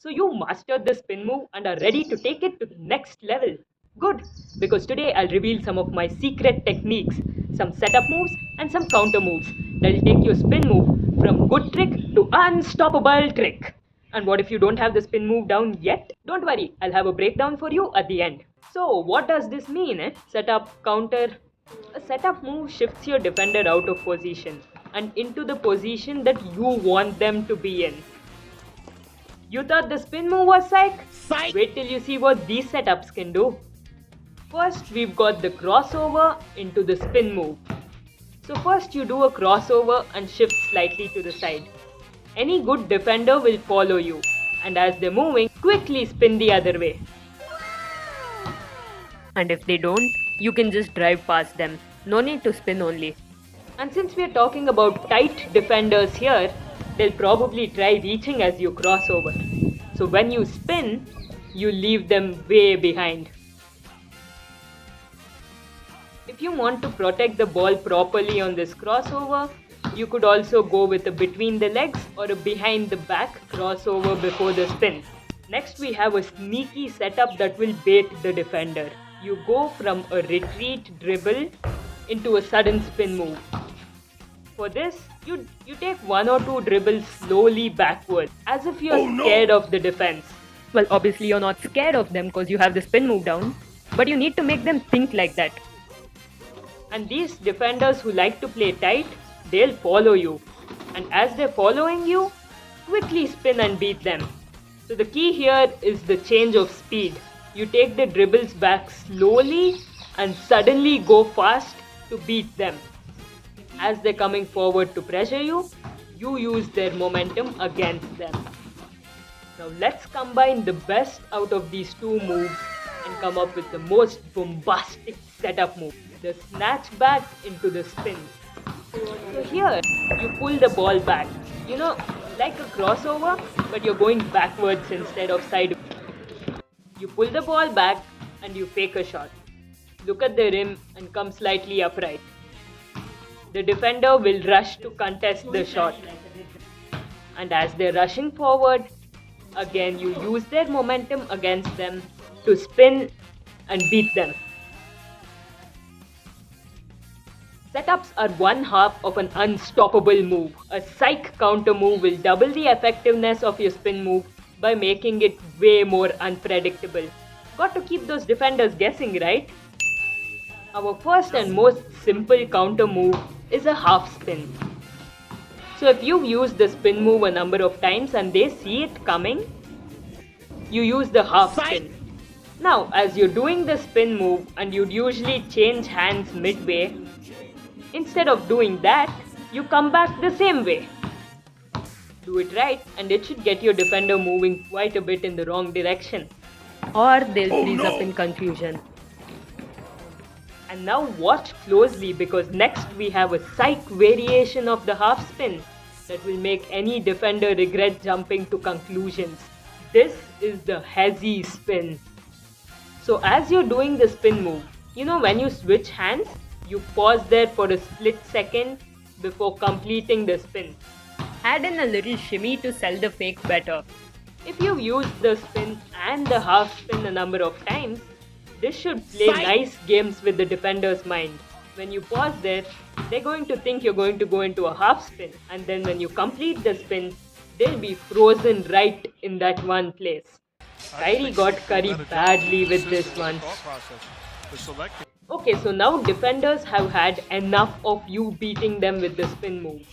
So you mastered the spin move and are ready to take it to the next level. Good, because today I'll reveal some of my secret techniques, some setup moves and some counter moves that'll take your spin move from good trick to unstoppable trick. And what if you don't have the spin move down yet? Don't worry, I'll have a breakdown for you at the end. So what does this mean? Setup, counter. A setup move shifts your defender out of position and into the position that you want them to be in. You thought the spin move was Sike? Wait till you see what these setups can do. First, we've got the crossover into the spin move. So first you do a crossover and shift slightly to the side. Any good defender will follow you, and as they're moving, quickly spin the other way. And if they don't, you can just drive past them. No need to spin only. And since we're talking about tight defenders here, they'll probably try reaching as you cross over. So when you spin, you leave them way behind. If you want to protect the ball properly on this crossover, you could also go with a between the legs or a behind the back crossover before the spin. Next we have a sneaky setup that will bait the defender. You go from a retreat dribble into a sudden spin move. For this, you take one or two dribbles slowly backward, as if you're scared of the defense. Well, obviously you're not scared of them because you have the spin move down, but you need to make them think like that. And these defenders who like to play tight, they'll follow you. And as they're following you, quickly spin and beat them. So the key here is the change of speed. You take the dribbles back slowly and suddenly go fast to beat them. As they're coming forward to pressure you, you use their momentum against them. Now let's combine the best out of these two moves and come up with the most bombastic setup move. The snatchback into the spin. So here, you pull the ball back. Like a crossover, but you're going backwards instead of sideways. You pull the ball back and you fake a shot. Look at the rim and come slightly upright. The defender will rush to contest the shot. And as they're rushing forward, again you use their momentum against them to spin and beat them. Setups are one half of an unstoppable move. A Sike counter move will double the effectiveness of your spin move by making it way more unpredictable. Got to keep those defenders guessing, right? Our first and most simple counter move is a half spin. So if you've used the spin move a number of times and they see it coming, you use the half spin. Now, as you're doing the spin move and you'd usually change hands midway, instead of doing that, you come back the same way. Do it right and it should get your defender moving quite a bit in the wrong direction. Or they'll freeze up in confusion. And now watch closely because next we have a Sike variation of the half spin that will make any defender regret jumping to conclusions. This is the Hezi spin. So as you're doing the spin move, when you switch hands, you pause there for a split second before completing the spin. Add in a little shimmy to sell the fake better. If you've used the spin and the half spin a number of times, this should play nice games with the defender's mind. When you pause there, they're going to think you're going to go into a half spin, and then when you complete the spin, they'll be frozen right in that one place. Kyrie got curry badly with this one. Okay, so now defenders have had enough of you beating them with the spin move.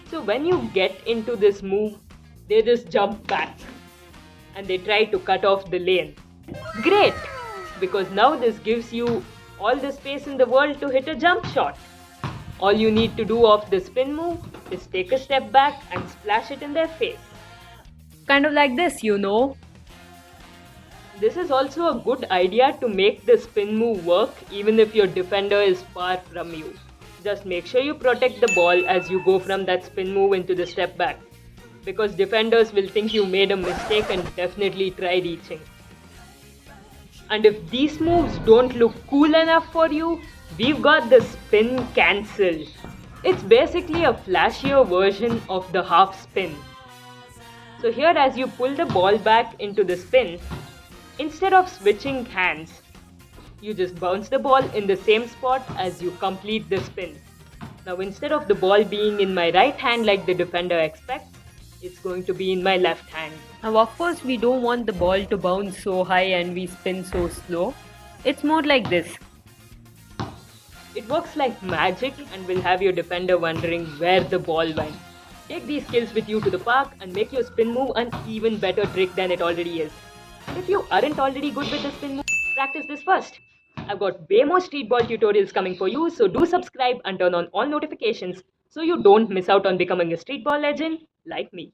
So when you get into this move, they just jump back and they try to cut off the lane. Great! Because now this gives you all the space in the world to hit a jump shot. All you need to do off the spin move is take a step back and splash it in their face. Kind of like this, This is also a good idea to make the spin move work even if your defender is far from you. Just make sure you protect the ball as you go from that spin move into the step back, because defenders will think you made a mistake and definitely try reaching. And if these moves don't look cool enough for you, we've got the spin cancel. It's basically a flashier version of the half spin. So here, as you pull the ball back into the spin, instead of switching hands, you just bounce the ball in the same spot as you complete the spin. Now instead of the ball being in my right hand like the defender expects, it's going to be in my left hand. Now, of course, we don't want the ball to bounce so high and we spin so slow. It's more like this. It works like magic and will have your defender wondering where the ball went. Take these skills with you to the park and make your spin move an even better trick than it already is. And if you aren't already good with the spin move, practice this first. I've got way more street ball tutorials coming for you, so do subscribe and turn on all notifications so you don't miss out on becoming a street ball legend like me.